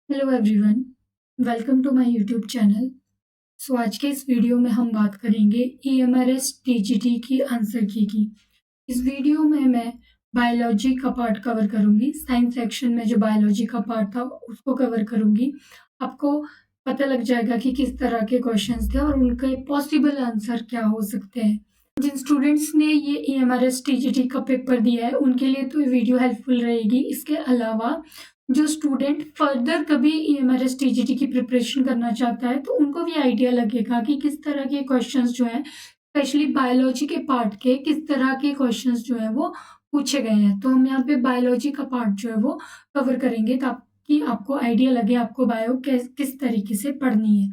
Hello everyone, welcome to my YouTube channel. आज के इस वीडियो में हम बात करेंगे ईएमआरएस टीजीटी की आंसर की। इस वीडियो में मैं बायोलॉजी का पार्ट कवर करूंगी। साइंस सेक्शन में जो बायोलॉजी का पार्ट था उसको कवर करूंगी। आपको पता लग जाएगा कि किस तरह के क्वेश्चंस थे और उनके पॉसिबल आंसर क्या हो सकते हैं। जिन स्टूडेंट्स ने ये ईएमआरएस टीजीटी का पेपर दिया है उनके लिए तो ये वीडियो हेल्पफुल रहेगी। इसके अलावा जो स्टूडेंट फर्दर कभी ईएमआरएस टीजीटी की प्रिपरेशन करना चाहता है तो उनको भी आइडिया लगेगा कि किस तरह के क्वेश्चंस जो हैं, स्पेशली बायोलॉजी के पार्ट के किस तरह के क्वेश्चंस जो हैं वो पूछे गए हैं। तो हम यहाँ पे बायोलॉजी का पार्ट जो है वो कवर करेंगे ताकि आपको आइडिया लगे आपको बायो किस तरीके से पढ़नी है।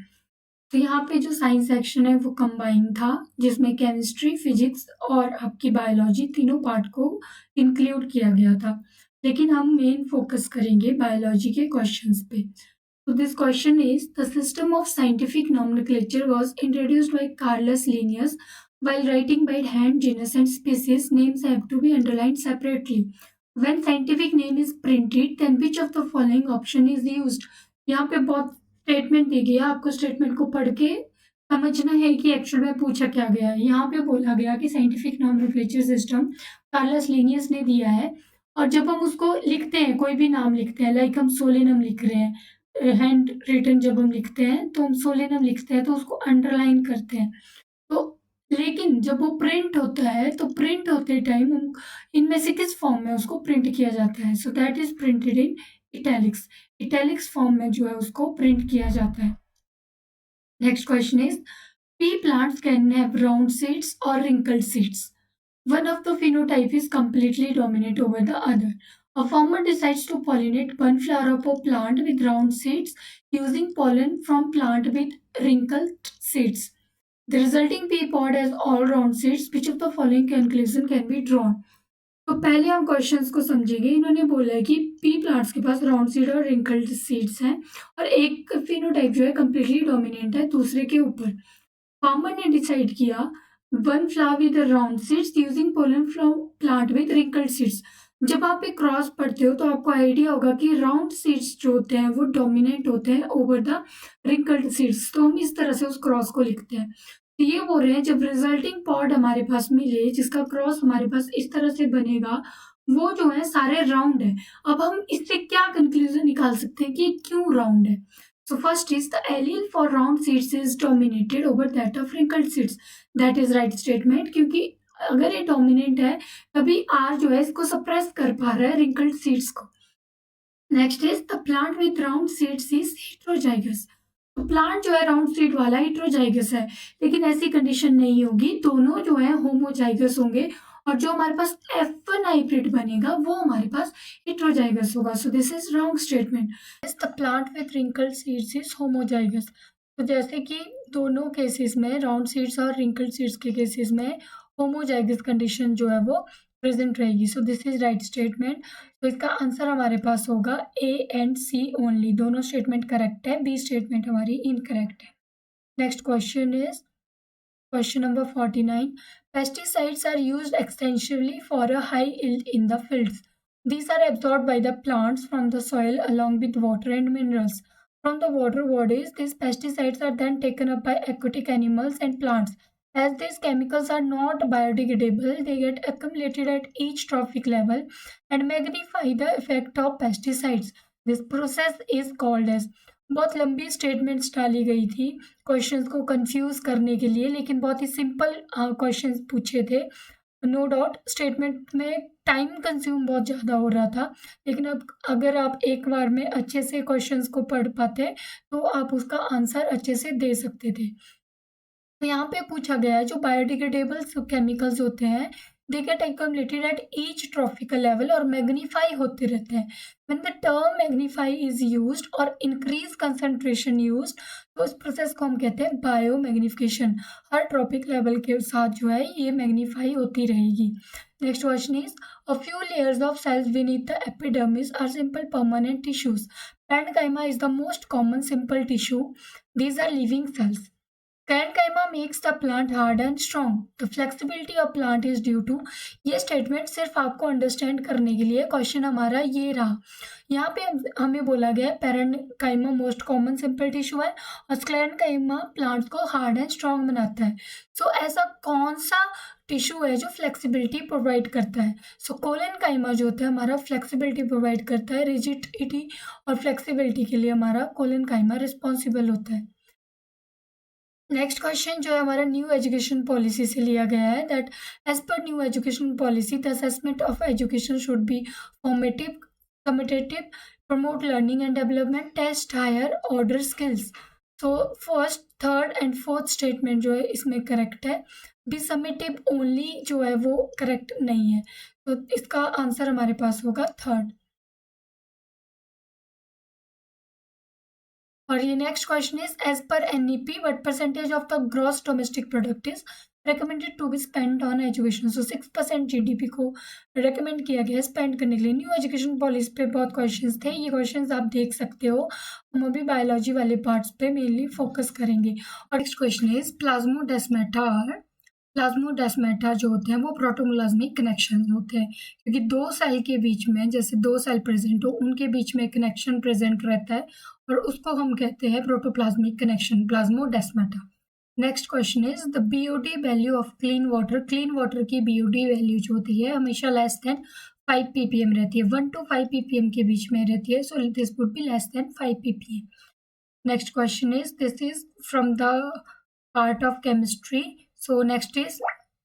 तो यहाँ पे जो साइंस सेक्शन है वो कंबाइन था, जिसमें केमिस्ट्री, फिजिक्स और आपकी बायोलॉजी तीनों पार्ट को इंक्लूड किया गया था। लेकिन हम मेन फोकस करेंगे बायोलॉजी के क्वेश्चंस पे। तो this question is the system of scientific nomenclature was introduced by Carolus Linnaeus while writing by hand genus and species names have to be underlined separately. When scientific name is printed, then which of the following option is used? यहाँ पे बहुत statement दी गई है, आपको statement को पढ़ के समझना है कि एक्चुअल में पूछा क्या गया है। यहाँ पे बोला गया कि scientific nomenclature system Carolus Linnaeus ने दिया है, और जब हम उसको लिखते हैं, कोई भी नाम लिखते हैं, लाइक हम सोलेनम लिख रहे हैं, हैंड रिटन जब हम लिखते हैं तो हम सोलेनम लिखते हैं तो उसको अंडरलाइन करते हैं। तो लेकिन जब वो प्रिंट होता है तो प्रिंट होते टाइम हम इनमें से किस फॉर्म में उसको प्रिंट किया जाता है? So that is printed in italics. Italics form में जो है उसको प्रिंट किया जाता है। Next question is pea plants can have round seeds or wrinkled seeds. One of the phenotype is completely dominant over the other. A farmer decides to pollinate one flower of a plant with round seeds using pollen from plant with wrinkled seeds. The resulting pea pod has all round seeds. Which of the following conclusion can be drawn? तो पहले हम questions को समझेंगे। इन्होंने बोला है कि P plants के पास राउंड सीड और रिंकल्ड सीड्स हैं और एक फिनोटाइप जो है कम्प्लीटली डोमिनेंट है दूसरे के ऊपर। फार्मर ने डिसाइड किया one flower with round seeds using pollen from plant with wrinkled seeds. जब आप एक क्रॉस पढ़ते हो तो आपको आइडिया होगा कि राउंड सीड्स जो होते हैं वो डोमिनेंट होते हैं ओवर द रिंकल्ड सीड्स। तो हम इस तरह से उस क्रॉस को लिखते हैं। तो ये बोल रहे हैं जब रिजल्टिंग पॉड हमारे पास मिले, जिसका क्रॉस हमारे पास इस तरह से बनेगा, वो जो है सारे राउंड है। अब हम इससे क्या कंक्लूजन निकाल सकते हैं कि क्यों राउंड है? So first is the allele for round seeds is dominated over that of wrinkled seeds. That is right statement, क्योंकि अगर ये डोमिनेंट है तभी R जो है इसको सप्रेस कर पा रहा है wrinkled seeds को। Next is the plant with round seeds is heterozygous. तो प्लांट जो है राउंड सीड वाला हेट्रोजाइगस है, लेकिन ऐसी कंडीशन नहीं होगी, दोनों जो है होमोजाइगस होंगे और जो हमारे पास F1 हाइब्रिड बनेगा वो हमारे पास हेट्रोजाइगस होगा। सो this is wrong statement. The plant with wrinkled seeds is homozygous. तो जैसे कि दोनों केसेस में, राउंड सीड्स और रिंकल्ड सीड्स के केसेस में, होमोजाइगस कंडीशन जो है वो प्रेजेंट रहेगी। सो दिस इज राइट स्टेटमेंट। तो इसका आंसर हमारे पास होगा ए एंड सी ओनली। दोनों स्टेटमेंट करेक्ट है, बी स्टेटमेंट हमारी इनकरेक्ट है। Next question is question number 49. Pesticides are used extensively for a high yield in the fields. These are absorbed by the plants from the soil along with water and minerals. From the water bodies, these pesticides are then taken up by aquatic animals and plants. As these chemicals are not biodegradable, they get accumulated at each trophic level and magnify the effect of pesticides. This process is called as। बहुत लंबी statements डाली गई थी questions को confuse करने के लिए, लेकिन बहुत ही सिंपल क्वेश्चंस पूछे थे। नो डाउट स्टेटमेंट में टाइम कंज्यूम बहुत ज़्यादा हो रहा था, लेकिन अब अगर आप एक बार में अच्छे से क्वेश्चंस को पढ़ पाते तो आप उसका आंसर अच्छे से दे सकते थे। तो यहाँ पे पूछा गया है जो बायोडिग्रेडेबल केमिकल्स होते हैं they get accumulated at each trophical level और मैग्नीफाई होते रहते हैं। when the term magnify is used और increase concentration used, तो इस प्रोसेस को हम कहते हैं बायो मैग्निफिकेशन। हर ट्रॉपिक लेवल के साथ जो है ये मैग्नीफाई होती रहेगी। Next question is a few layers of cells beneath the epidermis are simple permanent tissues. Parenchyma is the most common simple tissue. These are living cells. Parenchyma makes the plant hard and strong. The flexibility of plant is due to, ये statement सिर्फ आपको understand करने के लिए question हमारा ये रहा। यहाँ पे हमें बोला गया है parenchyma most common simple tissue है और स्क्लेरेन्काइमा प्लांट को हार्ड एंड स्ट्रॉन्ग बनाता है। सो ऐसा कौन सा टिश्यू है जो फ्लेक्सिबिलिटी प्रोवाइड करता है? सो कोलेनकाइमा जो होता है हमारा फ्लेक्सिबिलिटी प्रोवाइड करता है। रिजिडिटी और फ्लेक्सिबिलिटी के लिए हमारा कोलेनकाइमा रिस्पॉन्सिबल होता है। नेक्स्ट क्वेश्चन जो है हमारा न्यू एजुकेशन पॉलिसी से लिया गया है, that as per new education policy the assessment of education should be formative, competitive, promote learning and development, test higher order skills. तो first, third and fourth statement जो है इसमें करेक्ट है। B summative only जो है वो correct नहीं है, तो इसका आंसर हमारे पास होगा थर्ड। और ये next question is as per NEP what percentage of the gross domestic product is recommended to be spend on education. So 6% GDP को रेकमेंड किया गया है स्पेंड करने के लिए। न्यू एजुकेशन पॉलिसी पे बहुत क्वेश्चंस थे, ये क्वेश्चंस आप देख सकते हो। हम अभी बायोलॉजी वाले पार्ट्स पे मेनली फोकस करेंगे। और नेक्स्ट क्वेश्चन इज प्लाज्मोडेस्माटा जो होते हैं वो प्रोटोप्लाज्मिक कनेक्शन होते हैं, क्योंकि दो सेल के बीच में, जैसे दो सेल प्रेजेंट हो उनके बीच में कनेक्शन प्रेजेंट रहता है और उसको हम कहते हैं protoplasmic connection, plasmodesmata. Next question is the BOD value of clean water. Clean water की बीओडी वैल्यू जो होती है हमेशा लेस देन 5 ppm रहती है, 1 to 5 ppm के बीच में रहती है। So this would be less than 5 ppm। Next question is this is from the part of chemistry. So next is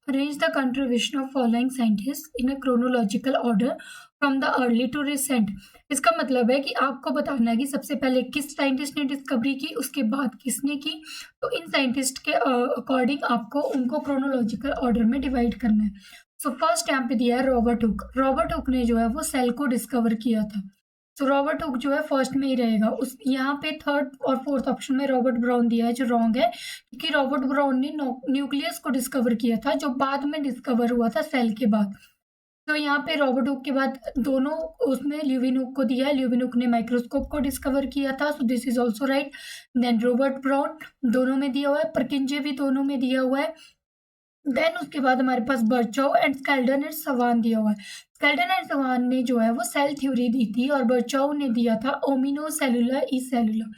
arrange the contribution of following scientists in a chronological order from the early to recent। इसका मतलब है कि आपको बताना है कि सबसे पहले किस साइंटिस्ट ने डिस्कवरी की, उसके बाद किसने की। तो इन साइंटिस्ट के अकॉर्डिंग आपको उनको क्रोनोलॉजिकल ऑर्डर में डिवाइड करना है। सो फर्स्ट यहाँ पे दिया है रॉबर्ट हुक। रॉबर्ट हुक ने जो है वो सेल को डिस्कवर किया था। तो रॉबर्ट हुक जो है फर्स्ट में ही रहेगा। उस यहाँ पे थर्ड और फोर्थ ऑप्शन में रॉबर्ट ब्राउन दिया है जो रॉन्ग है, क्योंकि रॉबर्ट ब्राउन ने न्यूक्लियस को डिस्कवर किया था जो बाद में डिस्कवर हुआ था सेल के बाद। तो यहाँ पे रॉबर्ट हुक के बाद दोनों उसमें ल्यूविन हुक को दिया है। ल्यूविन हुक ने माइक्रोस्कोप को डिस्कवर किया था, so this is also right. Then Robert Brown दोनों में दिया हुआ है, परकिंजे भी दोनों में दिया हुआ है। देन उसके बाद हमारे पास बर्चॉव एंड स्केल्डन एंड सवान दिया हुआ है। स्केल्डन एंड सवान ने जो है वो सेल थ्योरी दी थी और बर्चॉव ने दिया था ओमिनो सेलुलर ई सेलुलर।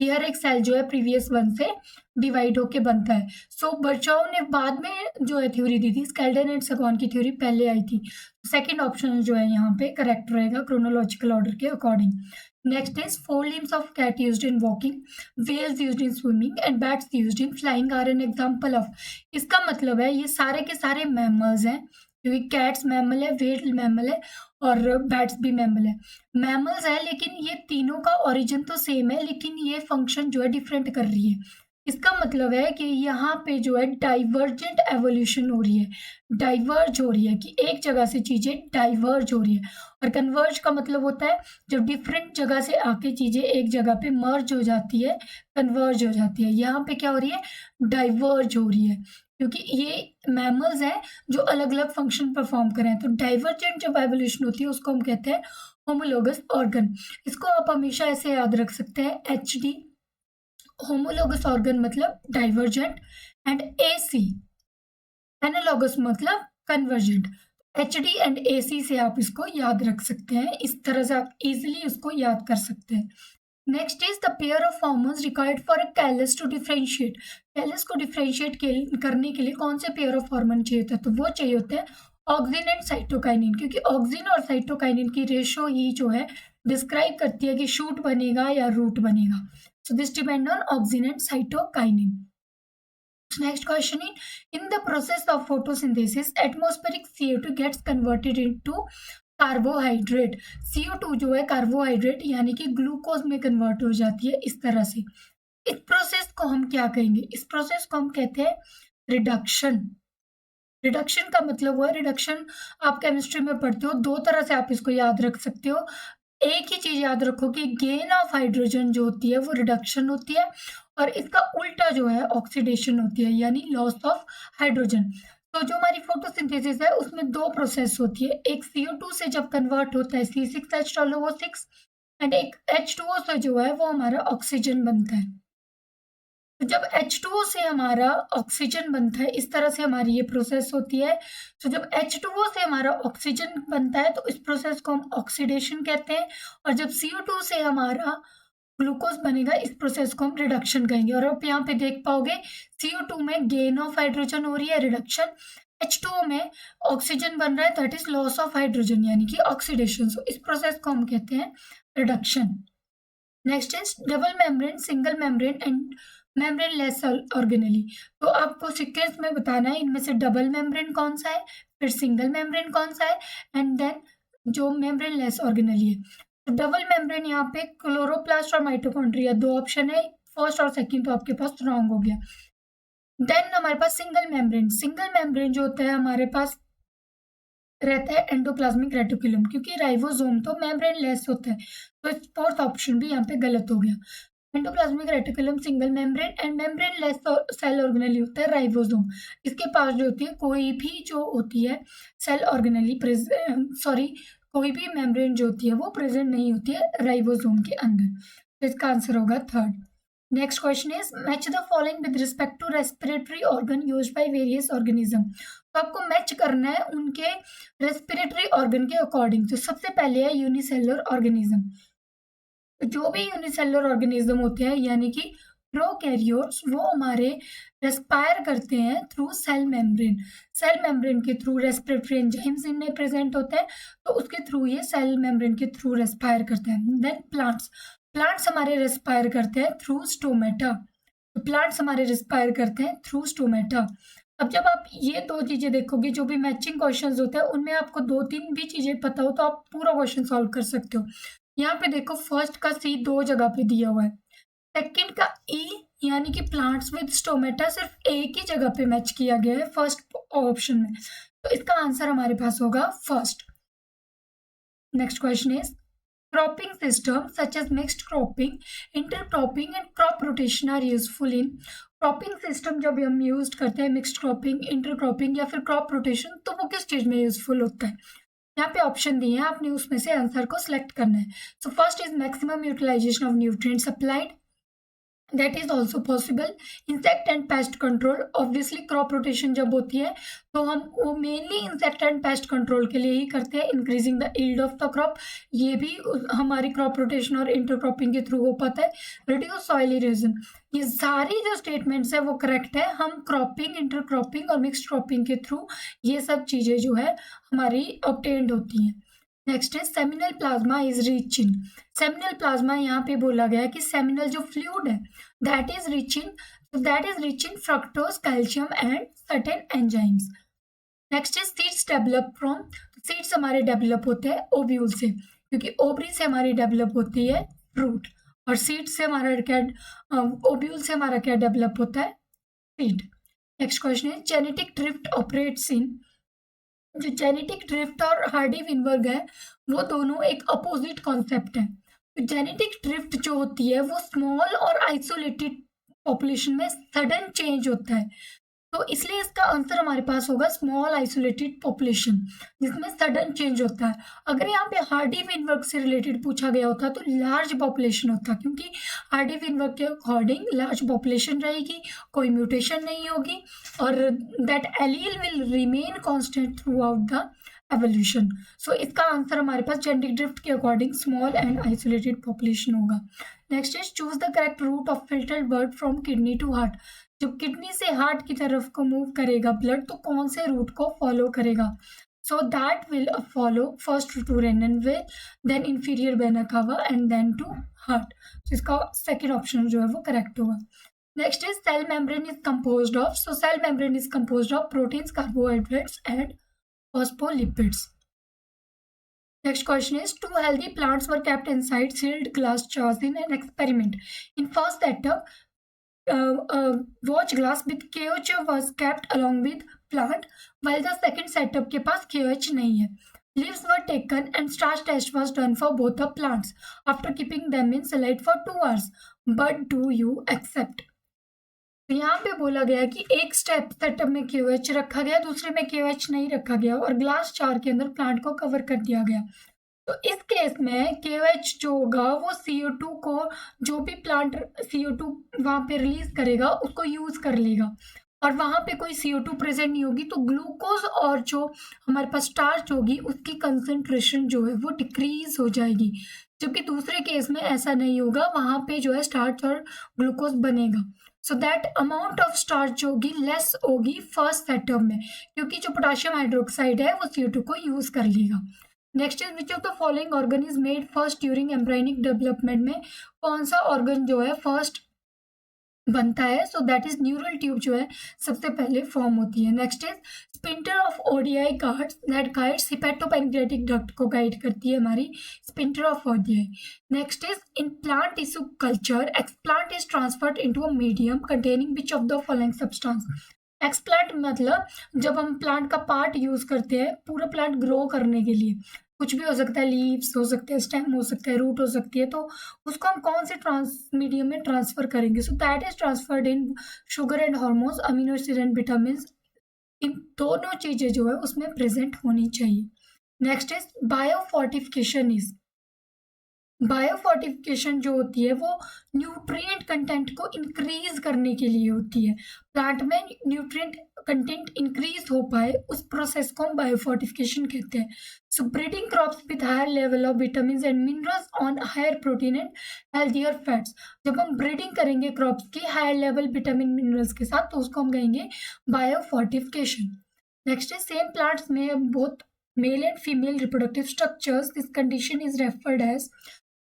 ये हर एक सेल जो है प्रीवियस वन से डिवाइड होके बनता है। सो बर्चॉव ने बाद में जो है थ्योरी दी थी, स्केल्डन एंड सवान की थ्योरी पहले आई थी। सेकेंड ऑप्शन जो है यहाँ पे करेक्ट रहेगा क्रोनोलॉजिकल ऑर्डर के according. Next is four limbs of cat used in walking, whales used in swimming and bats used in flying are an example of। इसका मतलब है ये सारे के सारे मैमल्स हैं, क्योंकि कैट्स मैमल है, व्हेल मैमल है और बैट्स भी मैमल है। मैमल्स है लेकिन ये तीनों का ओरिजिन तो सेम है, लेकिन ये फंक्शन जो है डिफरेंट कर रही है। इसका मतलब है कि यहाँ पे जो है डाइवर्जेंट एवोल्यूशन हो रही है, डाइवर्ज हो रही है, कि एक जगह से चीजें डाइवर्ज हो रही है। और कन्वर्ज का मतलब होता है जब डिफरेंट जगह से आके चीजें एक जगह पे मर्ज हो जाती है, कन्वर्ज हो जाती है। यहाँ पे क्या हो रही है, डाइवर्ज हो रही है, क्योंकि ये मैमल्स हैं जो अलग अलग फंक्शन परफॉर्म कर रहे हैं। तो डाइवर्जेंट जब एवोल्यूशन होती है उसको हम कहते हैं होमोलोगस ऑर्गन। इसको आप हमेशा ऐसे याद रख सकते हैं, HD होमोलोगस ऑर्गन मतलब डाइवर्जेंट एंड AC एनालॉगस मतलब कन्वर्जेंट। HD एंड AC से आप इसको याद रख सकते हैं, इस तरह से आप इजीली इसको याद कर सकते हैं। Next is the pair of hormones required for a callus to differentiate. Callus को डिफरेंशिएट करने के लिए कौन से पेयर ऑफ हार्मोन चाहिए होता है? तो वो चाहिए होते हैं ऑक्सिन एंड साइटोकाइनिन, क्योंकि ऑक्सिन और साइटोकाइनिन की रेशो ही जो है डिस्क्राइब करती है कि शूट बनेगा या रूट बनेगा। So this depend on auxin and cytokinin. Next question in the process of photosynthesis, atmospheric CO2 gets converted into carbohydrate. CO2 जो है कार्बोहाइड्रेट यानी कि ग्लूकोज में कन्वर्ट हो जाती है इस तरह से। इस प्रोसेस को हम क्या कहेंगे? इस प्रोसेस को हम कहते हैं रिडक्शन। रिडक्शन का मतलब हुआ, रिडक्शन आप केमिस्ट्री में पढ़ते हो, दो तरह से आप इसको याद रख सकते हो। एक ही चीज याद रखो कि गेन ऑफ हाइड्रोजन जो होती है वो रिडक्शन होती है और इसका उल्टा जो है ऑक्सीडेशन होती है, यानी लॉस ऑफ हाइड्रोजन। तो जो हमारी फोटोसिंथेसिस है उसमें दो प्रोसेस होती है, एक CO2 से जब कन्वर्ट होता है C6H12O6 एंड एक H2O से जो है वो हमारा ऑक्सीजन बनता है। तो जब H2O से हमारा ऑक्सीजन बनता है, इस तरह से हमारी ये प्रोसेस होती है। तो जब H2O से हमारा ऑक्सीजन बनता है तो इस प्रोसेस को हम ऑक्सीडेशन कहते हैं, और जब CO2 से हमारा ग्लूकोज बनेगा इस प्रोसेस को हम रिडक्शन कहेंगे। और आप यहाँ पे देख पाओगे CO2 में गेन ऑफ हाइड्रोजन हो रही है, रिडक्शन। H2O में ऑक्सीजन बन रहा है, that is loss of hydrogen यानी कि ऑक्सीडेशन। सो इस प्रोसेस को हम कहते हैं reduction. Next is double membrane, single membrane and membrane less organelle. तो आपको सीक्वेंस में बताना है इनमें से डबल मेम्ब्रेन कौन सा है, फिर सिंगल मेम्ब्रेन कौन सा है, एंड देन जो मेम्ब्रेन लेस ऑर्गेनेली है। तो डबल मेम्ब्रेन यहाँ पे क्लोरोप्लास्ट और माइटोकॉन्ड्रिया दो ऑप्शन है, फर्स्ट और सेकंड तो आपके पास रॉन्ग हो गया। देन हमारे पास सिंगल मेम्ब्रेन, सिंगल मेम्ब्रेन जो होता है हमारे पास रहता है एंडोप्लाज्मिक रेटिकुलम, क्योंकि राइबोसोम तो मेम्ब्रेन लेस होता है, तो फोर्थ ऑप्शन भी यहाँ पे गलत हो गया। Endoplasmic reticulum single membrane and membrane less cell organelle होता है राइबोसोम। इसके पास जो होती है कोई भी जो होती है सेल ऑर्गेनेली सॉरी कोई भी मेम्ब्रेन जो होती है वो प्रेजेंट नहीं होती है राइबोसोम के अंदर। तो इसका आंसर होगा third. Next question is match the following with respect to respiratory organ used by various organism. तो आपको मैच करना है उनके रेस्पिरेटरी ऑर्गन के अकॉर्डिंग। तो सबसे पहले है यूनिसेलुलर ऑर्गेनिज्म। जो भी यूनिसेलुलर ऑर्गेनिज्म होते हैं यानी कि प्रोकैरियोट्स, वो हमारे रेस्पायर करते हैं through cell membrane. Cell membrane के थ्रू रेस्पिरेटरी एंजाइम्स इनमें प्रेजेंट होते हैं, तो उसके थ्रू ये सेल मेम्ब्रेन के थ्रू रेस्पायर करते हैं। देन प्लांट्स, प्लांट्स हमारे रेस्पायर करते हैं थ्रू स्टोमेटा। तो प्लांट्स हमारे रेस्पायर करते हैं थ्रू स्टोमेटा। अब जब आप ये दो चीजें देखोगे, जो भी मैचिंग क्वेश्चंस होते हैं उनमें आपको दो तीन भी चीजें पता हो तो आप पूरा क्वेश्चन सॉल्व कर सकते हो। यहाँ पे देखो फर्स्ट का सी दो जगह पे दिया हुआ है, सेकंड का ई यानी कि प्लांट्स विद स्टोमेटा सिर्फ एक ही जगह पे मैच किया गया है फर्स्ट ऑप्शन में, तो इसका आंसर हमारे पास होगा first. Next question is cropping system such as mixed cropping, intercropping and crop rotation are useful in. Cropping system जब हम यूज करते हैं मिक्स्ड क्रॉपिंग, इंटरक्रॉपिंग या फिर क्रॉप रोटेशन, तो वो किस चीज में यूजफुल होता है। यहाँ पे ऑप्शन दिए हैं, आपने उसमें से आंसर को सिलेक्ट करना है। So first is maximum utilization of nutrient supplied, that is also possible. Insect and pest control, obviously crop rotation जब होती है तो हम वो mainly insect and pest control के लिए ही करते हैं, increasing the yield of the crop, ये भी हमारी क्रॉप रोटेशन और इंटरक्रॉपिंग के थ्रू हो पाता है। रिड्यूस सॉइल इरोजन, ये सारी जो स्टेटमेंट्स है वो करेक्ट है। हम क्रॉपिंग, इंटरक्रॉपिंग और मिक्स्ड क्रॉपिंग के थ्रू ये सब चीजें जो है हमारी ऑब्टेन्ड होती हैं। नेक्स्ट है seminal plasma is rich in. Seminal plasma यहाँ पे बोला गया कि सेमिनल जो फ्लूइड है that is rich in fructose, calcium and certain enzymes. Next is seeds develop from, seeds हमारे डेवलप होते हैं ओव्यूल से, क्योंकि ओवरी से हमारी डेवलप होती है फ्रूट, और सीड से हमारा क्या, ओव्यूल से हमारा क्या डेवलप होता है, सीड। नेक्स्ट क्वेश्चन है जेनेटिक ड्रिफ्ट ऑपरेट्स इन। जो जेनेटिक ड्रिफ्ट और हार्डी विनबर्ग है वो दोनों एक अपोजिट कॉन्सेप्ट है। तो जेनेटिक ड्रिफ्ट जो होती है वो स्मॉल और आइसोलेटेड पॉपुलेशन में सडन चेंज होता है, तो इसलिए इसका आंसर हमारे पास होगा स्मॉल आइसोलेटेड पॉपुलेशन, जिसमें सडन चेंज होता है। अगर यहाँ पे हार्डी विनबर्ग से रिलेटेड पूछा गया होता तो लार्ज पॉपुलेशन होता, क्योंकि हार्डी विनबर्ग के अकॉर्डिंग लार्ज पॉपुलेशन रहेगी, कोई म्यूटेशन नहीं होगी, और that allele will remain constant throughout the evolution. So इसका आंसर हमारे पास जेनेटिक ड्रिफ्ट के according small and isolated population होगा। Next is choose the correct route of filtered blood from kidney to heart. जब kidney से heart की तरफ को मूव करेगा ब्लड, तो कौन से रूट को फॉलो करेगा। So that will follow first to renal vein, then inferior vena cava and then to heart. तो इसका सेकेंड ऑप्शन जो है वो करेक्ट होगा। Next is cell membrane is composed of. So cell membrane is composed of proteins, carbohydrates and phospholipids. Next question is two healthy plants were kept inside sealed glass jars in an experiment. In first setup, watch glass with KOH was kept along with plant, while the second setup के पास KOH नहीं है. Leaves were taken and starch test was done for both the plants after keeping them in sunlight for 2 hours. But do you accept? तो यहाँ पे बोला गया कि एक स्टेप सेटअप में KOH रखा गया, दूसरे में KOH नहीं रखा गया, और ग्लास जार के अंदर प्लांट को कवर कर दिया गया। तो इस केस में KOH जो होगा वो CO2 को, जो भी प्लांट CO2 वहाँ पे रिलीज करेगा उसको यूज कर लेगा, और वहाँ पे कोई CO2 प्रेजेंट नहीं होगी, तो ग्लूकोज और जो हमारे पास स्टार्च होगी उसकी कंसंट्रेशन जो है वो डिक्रीज हो जाएगी। जबकि दूसरे केस में ऐसा नहीं होगा, वहाँ पे जो है स्टार्च और ग्लूकोज बनेगा। So that amount of starch जो होगी लेस होगी फर्स्ट सेटअप में, क्योंकि जो पोटाशियम हाइड्रोक्साइड है वो CO2 को यूज कर लेगा। Next is which of the following organ is made first during embryonic development में कौन सा ऑर्गन जो है फर्स्ट बनता है? So that is neural tube जो है सबसे पहले फॉर्म होती है। Next is sphincter of Oddi guards that guides hepatopancreatic duct को गाइड करती है हमारी sphincter of Oddi. Next is in plant tissue culture explant is transferred into a medium containing which of the following substance. Explant मतलब जब हम plant का part use करते हैं पूरा प्लांट ग्रो करने के लिए, कुछ भी हो सकता है, लीव्स हो सकते हैं, स्टेम हो सकता है, रूट हो सकती है, तो उसको हम कौन से मीडियम में ट्रांसफर करेंगे? So that is transferred in sugar and hormones, amino acid and vitamin. इन दोनों चीजें जो है उसमें प्रेजेंट होनी चाहिए। Next is biofortification is, biofortification जो होती है वो न्यूट्रिएंट कंटेंट को इंक्रीज करने के लिए होती है। प्लांट में न्यूट्रिएंट कंटेंट इंक्रीज हो पाए उस प्रोसेस को हम बायोफोर्टिफिकेशन कहते हैं। So breeding crops with higher level of vitamin and minerals on higher protein and healthier fats. जब हम ब्रीडिंग करेंगे क्रॉप्स की हायर लेवल विटामिन मिनरल्स के साथ तो उसको हम कहेंगे बायोफोर्टिफिकेशन। नेक्स्ट है सेम प्लांट्स में both male and female reproductive structures, this condition is referred as.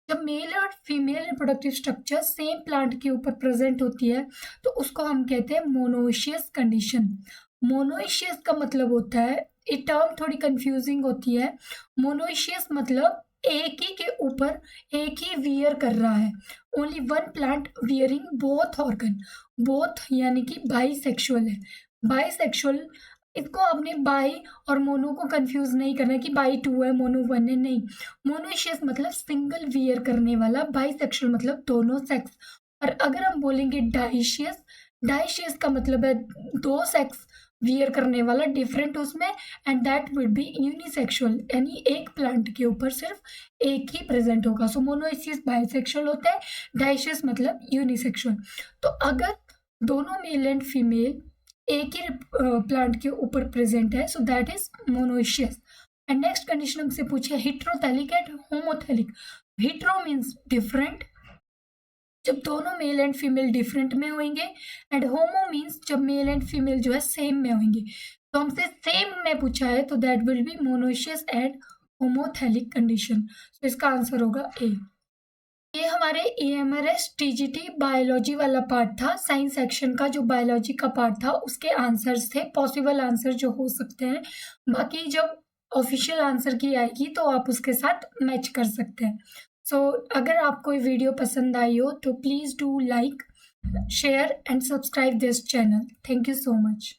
जब मेल और female reproductive structure same plant के ऊपर प्रेजेंट होती है तो उसको हम कहते हैं मोनोइशियस कंडीशन। मोनोइशियस का मतलब होता है, ये टर्म थोड़ी कंफ्यूजिंग होती है। मोनोइशियस मतलब एक ही के ऊपर एक ही वियर कर रहा है, only one plant wearing both organ, both यानी कि बाईसेक्सुअल है। बाईसेक्सुअल, इसको आपने बाई और मोनो को कंफ्यूज नहीं करना है कि बाई 2 है मोनो 1 है, नहीं। मोनोशियस मतलब सिंगल वियर करने वाला, बाईसेक्सुअल मतलब दोनों सेक्स। और अगर हम बोलेंगे डाइशियस, डाइशियस का मतलब है दो सेक्स वियर करने वाला, डिफरेंट उसमें, and that will be unisexual, यानी एक प्लांट के ऊपर सिर्फ एक ही प्रेजेंट होगा। सो मोनोशियस बाईसेक्सुअल होता है, डाइशियस मतलब यूनिसेक्सुअल। तो अगर दोनों मेल एंड फीमेल एक ही प्लांट के ऊपर प्रेजेंट है so that is monoecious. And next condition हमसे पूछे heterothallic and homothallic. Hetero means different, जब दोनों मेल एंड फीमेल डिफरेंट में होंगे, एंड होमो मीन्स जब मेल एंड फीमेल जो है सेम में होंगे। तो हमसे सेम में पूछा है तो that will be monoecious and homothallic condition. तो इसका आंसर होगा ए। ये हमारे EMRS TGT बायोलॉजी वाला पार्ट था, साइंस सेक्शन का जो बायोलॉजी का पार्ट था उसके आंसर्स थे, पॉसिबल आंसर जो हो सकते हैं। बाकी जब ऑफिशियल आंसर की आएगी तो आप उसके साथ मैच कर सकते हैं। सो अगर आपको ये वीडियो पसंद आई हो तो please do like, share and subscribe this channel. Thank you so much.